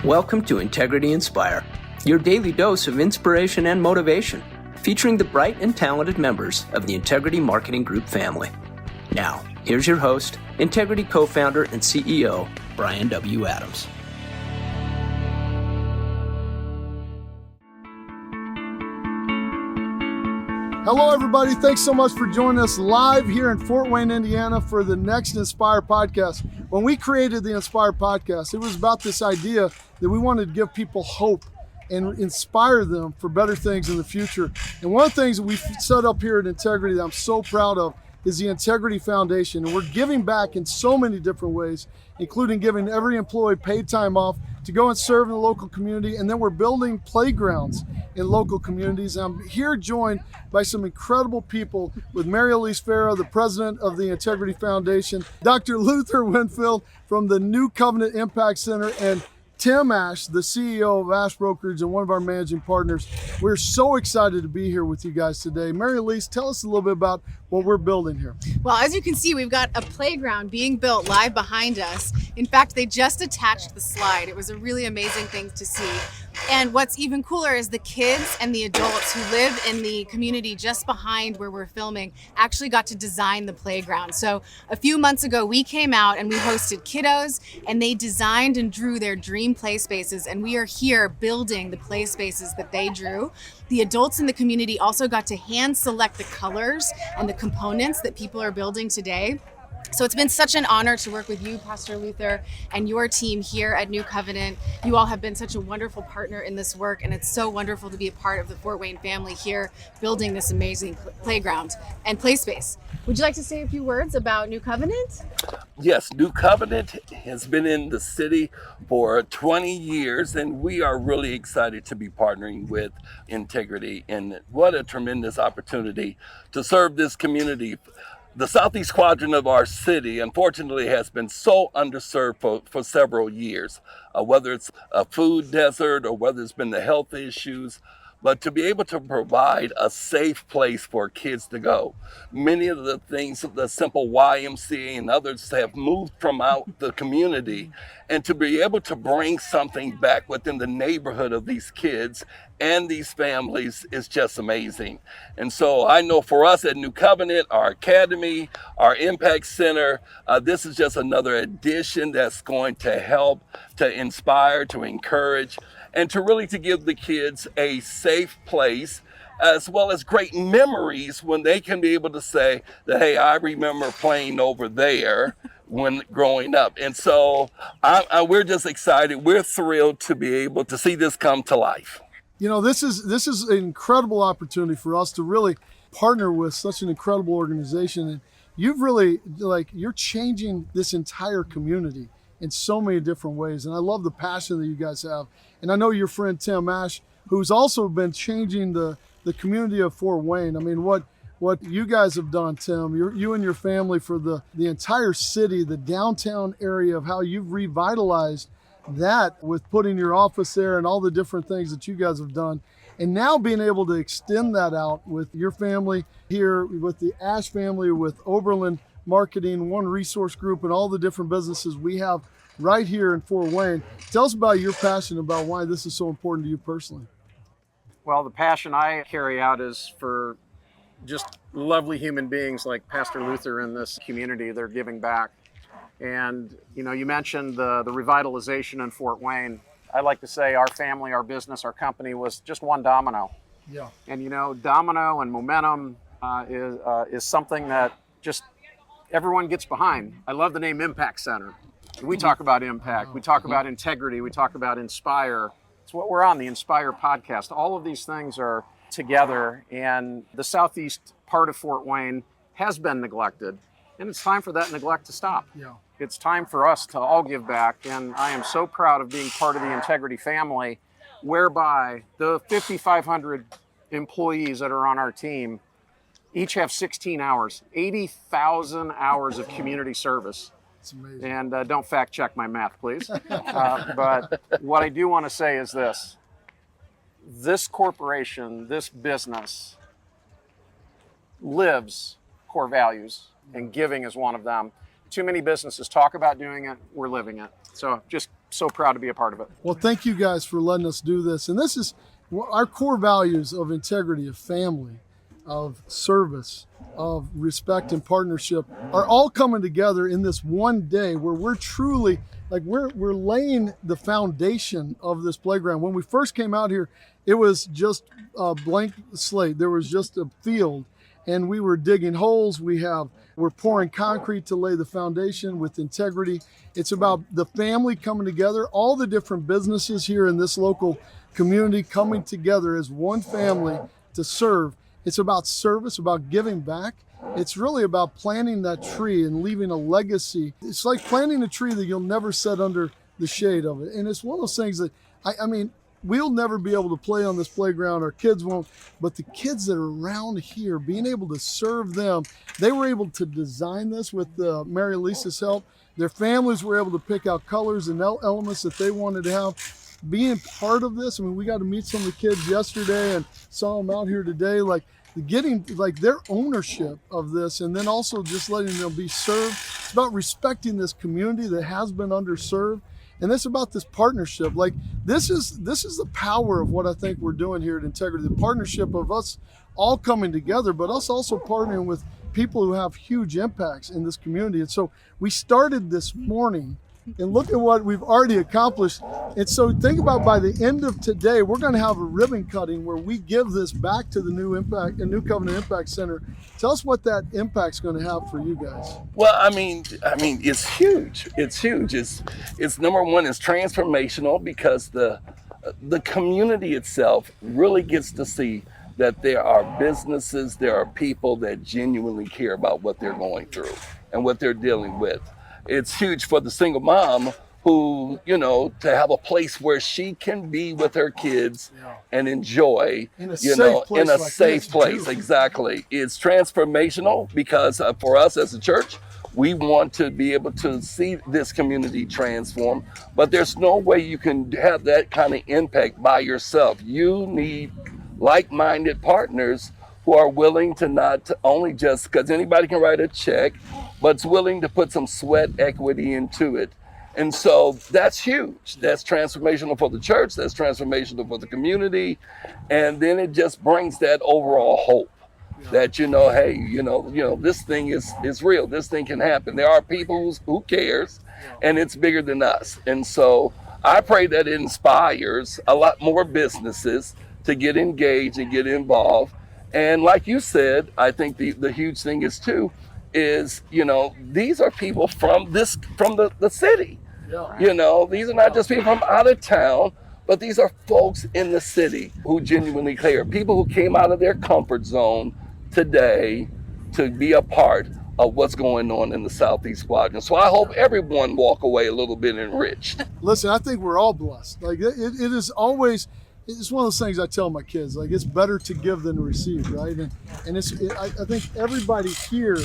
Welcome to Integrity Inspire, your daily dose of inspiration and motivation, featuring the bright and talented members of the Integrity Marketing Group family. Now, here's your host, Integrity co-founder and CEO, Bryan W. Adams. Hello, everybody. Thanks so much for joining us live here in Fort Wayne, Indiana for the next Inspire podcast. When we created the Inspire podcast, it was about this idea that we wanted to give people hope and inspire them for better things in the future. And one of the things that we've set up here at Integrity that I'm so proud of is the Integrity Foundation. And we're giving back in so many different ways, including giving every employee paid time off to go and serve in the local community. And then we're building playgrounds in local communities. And I'm here joined by some incredible people with Mary Elise Farah, the president of the Integrity Foundation, Dr. Luther Winfield from the New Covenant Impact Center, and Tim Ash, the CEO of Ash Brokerage and one of our managing partners. We're so excited to be here with you guys today. Mary Elise, tell us a little bit about what we're building here. Well, as you can see, we've got a playground being built live behind us. In fact, they just attached the slide. It was a really amazing thing to see. And what's even cooler is the kids and the adults who live in the community just behind where we're filming actually got to design the playground. So a few months ago, we came out and we hosted kiddos, and they designed and drew their dream play spaces. And we are here building the play spaces that they drew. The adults in the community also got to hand select the colors and the components that people are building today. So it's been such an honor to work with you, Pastor Luther, and your team here at New Covenant. You all have been such a wonderful partner in this work, and it's so wonderful to be a part of the Fort Wayne family here, building this amazing playground and play space. Would you like to say a few words about New Covenant? Yes, New Covenant has been in the city for 20 years, and we are really excited to be partnering with Integrity. And what a tremendous opportunity to serve this community. The southeast quadrant of our city, unfortunately, has been so underserved for several years, whether it's a food desert or whether it's been the health issues. But to be able to provide a safe place for kids to go. Many of the things, the simple YMCA and others have moved from out the community, and to be able to bring something back within the neighborhood of these kids and these families is just amazing. And so I know for us at New Covenant, our academy, our impact center, this is just another addition that's going to help to inspire, to encourage, and to really to give the kids a safe place, as well as great memories when they can be able to say that, hey, I remember playing over there when growing up. And so we're just excited. We're thrilled to be able to see this come to life. You know, this is an incredible opportunity for us to really partner with such an incredible organization. And you've really, you're changing this entire community in so many different ways. And I love the passion that you guys have. And I know your friend Tim Ash, who's also been changing the community of Fort Wayne. I mean, what you guys have done, Tim, you and your family, for the entire city, the downtown area, of how you've revitalized that with putting your office there and all the different things that you guys have done. And now being able to extend that out with your family here, with the Ash family, with Oberlin Marketing, One Resource Group, and all the different businesses we have right here in Fort Wayne. Tell us about your passion about why this is so important to you personally. Well, the passion I carry out is for just lovely human beings like Pastor Luther in this community. They're giving back. And, you know, you mentioned the revitalization in Fort Wayne. I like to say our family, our business, our company was just one domino. Yeah. And, you know, domino and momentum is something that just everyone gets behind. I love the name Impact Center. We talk about impact. We talk about integrity. We talk about inspire. It's what we're on, the Inspire podcast. All of these things are together, and the southeast part of Fort Wayne has been neglected, and it's time for that neglect to stop. Yeah. It's time for us to all give back, and I am so proud of being part of the Integrity family, whereby the 5,500 employees that are on our team each have 16 hours, 80,000 hours of community service. It's amazing. And don't fact check my math, please. But what I do want to say is this corporation, this business lives core values, and giving is one of them. Too many businesses talk about doing it, we're living it. So just so proud to be a part of it. Well, thank you guys for letting us do this. And this is our core values of integrity, of family, of service, of respect and partnership are all coming together in this one day where we're truly, like we're laying the foundation of this playground. When we first came out here, it was just a blank slate. There was just a field and we were digging holes. We're pouring concrete to lay the foundation with integrity. It's about the family coming together, all the different businesses here in this local community coming together as one family to serve. It's about service, about giving back. It's really about planting that tree and leaving a legacy. It's like planting a tree that you'll never set under the shade of it. And it's one of those things that, I mean, we'll never be able to play on this playground. Our kids won't. But the kids that are around here, being able to serve them, they were able to design this with Mary Lisa's help. Their families were able to pick out colors and elements that they wanted to have. Being part of this, I mean, we got to meet some of the kids yesterday and saw them out here today, like getting like their ownership of this, and then also just letting them be served. It's about respecting this community that has been underserved. And it's about this partnership. Like this is the power of what I think we're doing here at Integrity, the partnership of us all coming together, but us also partnering with people who have huge impacts in this community. And so we started this morning, and look at what we've already accomplished. And so think about by the end of today, we're going to have a ribbon cutting where we give this back to the New Covenant Impact Center. Tell us what that impact's going to have for you guys. Well, I mean, it's huge. It's huge. It's number one, it's transformational because the community itself really gets to see that there are businesses, there are people that genuinely care about what they're going through and what they're dealing with. It's huge for the single mom who, to have a place where she can be with her kids and enjoy, in a safe place. Exactly. It's transformational because for us as a church, we want to be able to see this community transform, but there's no way you can have that kind of impact by yourself. You need like-minded partners who are willing to not only just, because anybody can write a check, but it's willing to put some sweat equity into it. And so that's huge. That's transformational for the church. That's transformational for the community. And then it just brings that overall hope that, hey, this thing is real. This thing can happen. There are people who cares, and it's bigger than us. And so I pray that it inspires a lot more businesses to get engaged and get involved. And like you said, I think the huge thing is these are people from the city. These are not just people from out of town, but these are folks in the city who genuinely care. People who came out of their comfort zone today to be a part of what's going on in the Southeast Quadrant. So I hope everyone walk away a little bit enriched. Listen, I think we're all blessed. Like it is always. It's one of those things I tell my kids, like it's better to give than to receive, right? And I think everybody here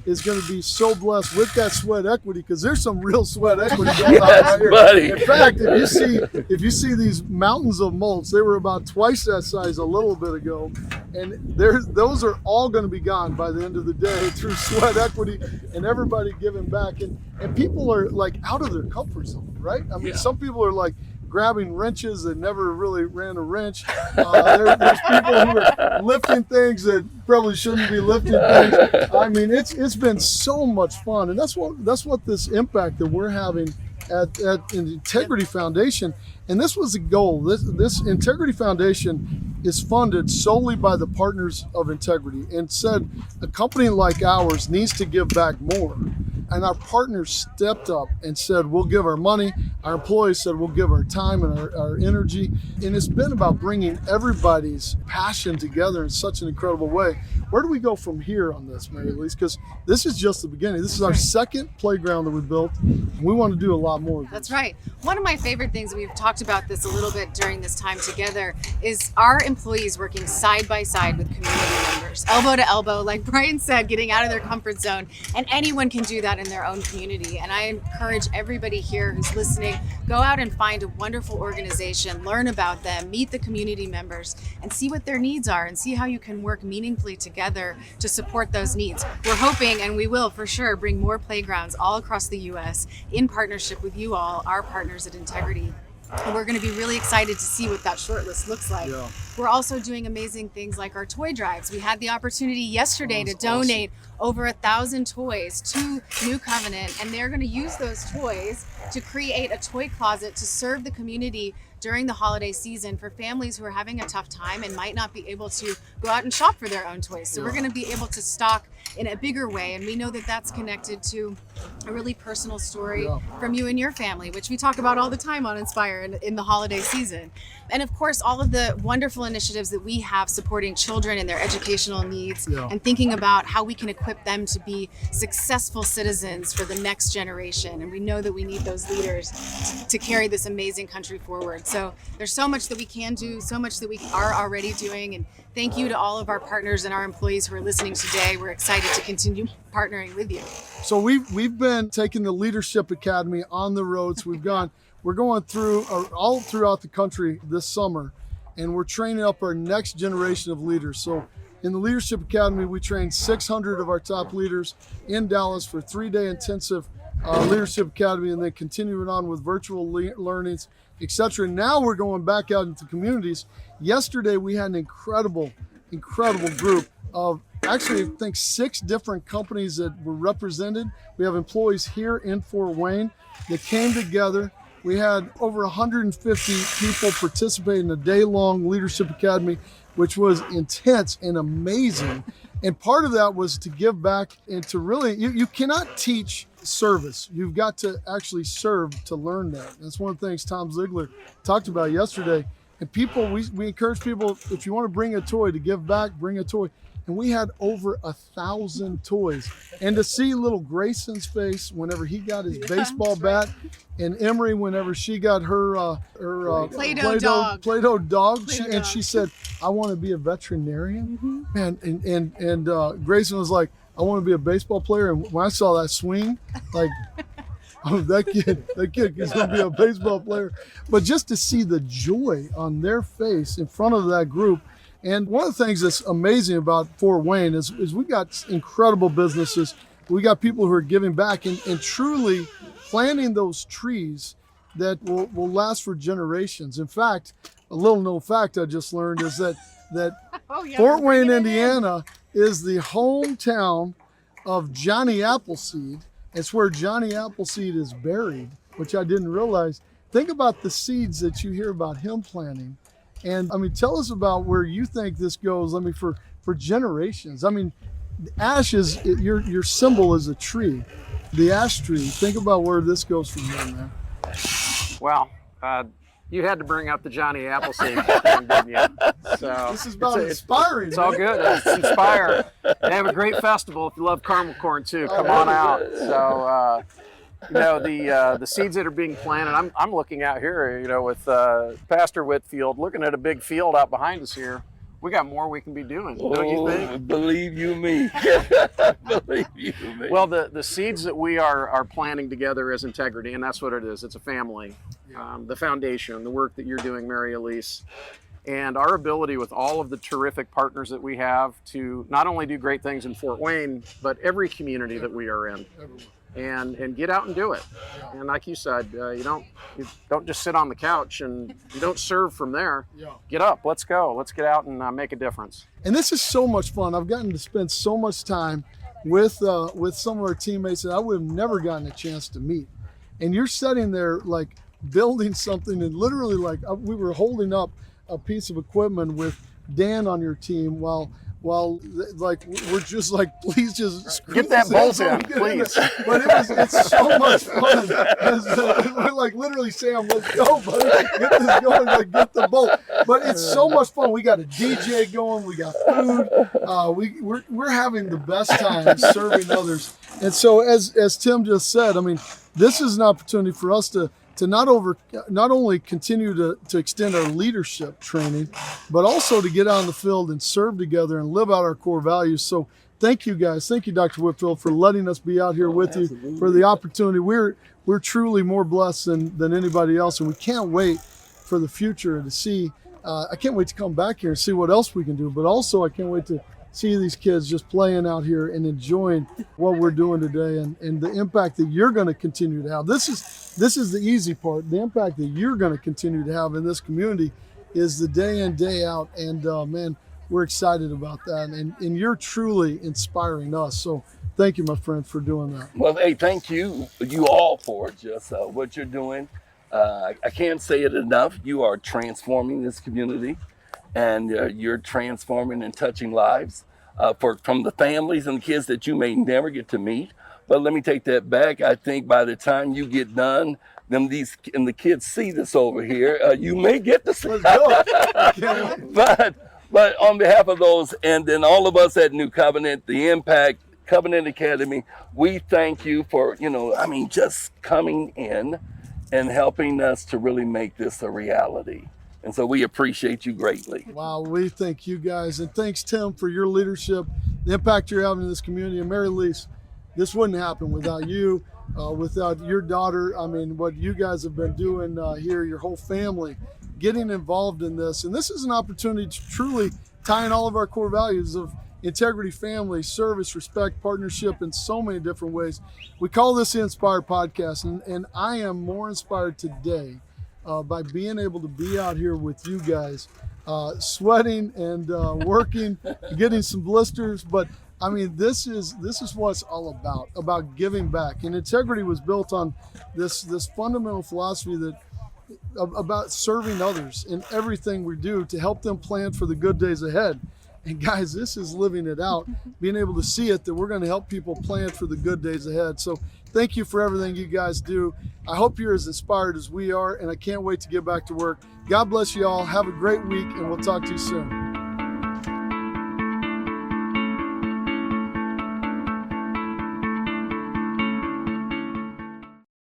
is going to be so blessed with that sweat equity because there's some real sweat equity going on right here. Buddy. In fact, if you see these mountains of mulch, they were about twice that size a little bit ago, and those are all going to be gone by the end of the day through sweat equity and everybody giving back. And people are like out of their comfort zone, right? I mean, some people are like grabbing wrenches that never really ran a wrench. There's people who are lifting things that probably shouldn't be lifting things. I mean, it's been so much fun, and that's what this impact that we're having at Integrity Foundation. And this was the goal. This Integrity Foundation is funded solely by the partners of Integrity, and said a company like ours needs to give back more. And our partners stepped up and said, we'll give our money. Our employees said, we'll give our time and our energy. And it's been about bringing everybody's passion together in such an incredible way. Where do we go from here on this, Mary Elise? Because this is just the beginning. This is our second playground that we built. We want to do a lot more of this. That's right. One of my favorite things, we've talked about this a little bit during this time together, is our employees working side by side with community members, elbow to elbow, like Bryan said, getting out of their comfort zone. And anyone can do that in their own community. And I encourage everybody here who's listening, go out and find a wonderful organization, learn about them, meet the community members, and see what their needs are and see how you can work meaningfully together to support those needs. We're hoping, and we will for sure, bring more playgrounds all across the U.S. in partnership with you all, our partners at Integrity. And we're going to be really excited to see what that shortlist looks like. Yeah. We're also doing amazing things like our toy drives. We had the opportunity yesterday to donate over 1,000 toys to New Covenant, and they're going to use those toys to create a toy closet to serve the community during the holiday season for families who are having a tough time and might not be able to go out and shop for their own toys. So we're going to be able to stock in a bigger way, and we know that that's connected to a really personal story from you and your family, which we talk about all the time on Inspire in the holiday season. And of course, all of the wonderful initiatives that we have supporting children and their educational needs and thinking about how we can equip them to be successful citizens for the next generation. And we know that we need those leaders to carry this amazing country forward. So there's so much that we can do, so much that we are already doing. And thank you to all of our partners and our employees who are listening today. We're excited to continue partnering with you. So we've been taking the Leadership Academy on the roads. We're going through all throughout the country this summer, and we're training up our next generation of leaders. So in the Leadership Academy, we trained 600 of our top leaders in Dallas for 3-day intensive Leadership Academy, and then continuing on with virtual learnings, etc. Now we're going back out into communities. Yesterday, we had an incredible group of actually, I think 6 different companies that were represented. We have employees here in Fort Wayne that came together. We had over 150 people participate in a day-long Leadership Academy, which was intense and amazing. And part of that was to give back and to really, you cannot teach service. You've got to actually serve to learn that. That's one of the things Tom Ziegler talked about yesterday. And people, we encourage people, if you want to bring a toy to give back, bring a toy. And we had over 1,000 toys. And to see little Grayson's face whenever he got his baseball bat, and Emery whenever she got her Play-Doh dog, she said, "I want to be a veterinarian." Man, and Grayson was like, "I want to be a baseball player." And when I saw that swing, like, oh, that kid is going to be a baseball player. But just to see the joy on their face in front of that group. And one of the things that's amazing about Fort Wayne is we got incredible businesses. We got people who are giving back and truly planting those trees that will last for generations. In fact, a little known fact I just learned is that Fort Wayne, Indiana is the hometown of Johnny Appleseed. It's where Johnny Appleseed is buried, which I didn't realize. Think about the seeds that you hear about him planting. And I mean, tell us about where you think this goes. I mean, for generations. I mean, ash is your symbol is a tree, the ash tree. Think about where this goes from here, man. Well, you had to bring up the Johnny Appleseed thing, didn't you? So this is about inspiring. It's all good. It's Inspire. They have a great festival. If you love caramel corn too, come on out. So. The seeds that are being planted, I'm looking out here, with Pastor Whitfield, looking at a big field out behind us here. We got more we can be doing, don't you think? Believe you me. Believe you me. Well, the seeds that we are planting together as Integrity, and that's what it is. It's a family. The foundation, the work that you're doing, Mary Elise, and our ability with all of the terrific partners that we have to not only do great things in Fort Wayne, but every community that we are in. And get out and do it. And like you said, you don't just sit on the couch and you don't serve from there. Get up, let's go. Let's get out and make a difference. And this is so much fun. I've gotten to spend so much time with some of our teammates that I would have never gotten a chance to meet. And you're sitting there like building something, and literally like we were holding up a piece of equipment with Dan on your team while like we're just like, please just get that bolt in, please. But it's so much fun. We're like literally saying, let's go, buddy, get this going, like get the bolt. But it's so much fun. We got a DJ going, we got food. We're having the best time serving others. And so as Tim just said, I mean, this is an opportunity for us to not only continue to extend our leadership training, but also to get out in the field and serve together and live out our core values. So thank you guys. Thank you, Dr. Whitfield, for letting us be out here with you, for the opportunity. We're truly more blessed than anybody else, and we can't wait for the future to see. I can't wait to come back here and see what else we can do, but also I can't wait to see these kids just playing out here and enjoying what we're doing today, and the impact that you're going to continue to have. This is the easy part. The impact that you're going to continue to have in this community is the day in, day out, and man, we're excited about that, and you're truly inspiring us. So thank you, my friend, for doing that. Well, hey, thank you all for just what you're doing. I can't say it enough. You are transforming this community, and you're transforming and touching lives from the families and the kids that you may never get to meet. But let me take that back. I think by the time you get done, the kids see this over here, you may get to see. But on behalf of those, and then all of us at New Covenant, the Impact Covenant Academy, we thank you for, just coming in and helping us to really make this a reality. And so we appreciate you greatly. Wow, we thank you guys. And thanks, Tim, for your leadership, the impact you're having in this community. And Mary Lise, this wouldn't happen without you, without your daughter. I mean, what you guys have been doing here, your whole family, getting involved in this. And this is an opportunity to truly tie in all of our core values of integrity, family, service, respect, partnership in so many different ways. We call this the Inspire Podcast, and I am more inspired today by being able to be out here with you guys, sweating and working, getting some blisters. But I mean, this is what it's all about giving back. And integrity was built on this fundamental philosophy that about serving others in everything we do to help them plan for the good days ahead. And guys, this is living it out, being able to see it, that we're going to help people plan for the good days ahead. So thank you for everything you guys do. I hope you're as inspired as we are, and I can't wait to get back to work. God bless you all. Have a great week, and we'll talk to you soon.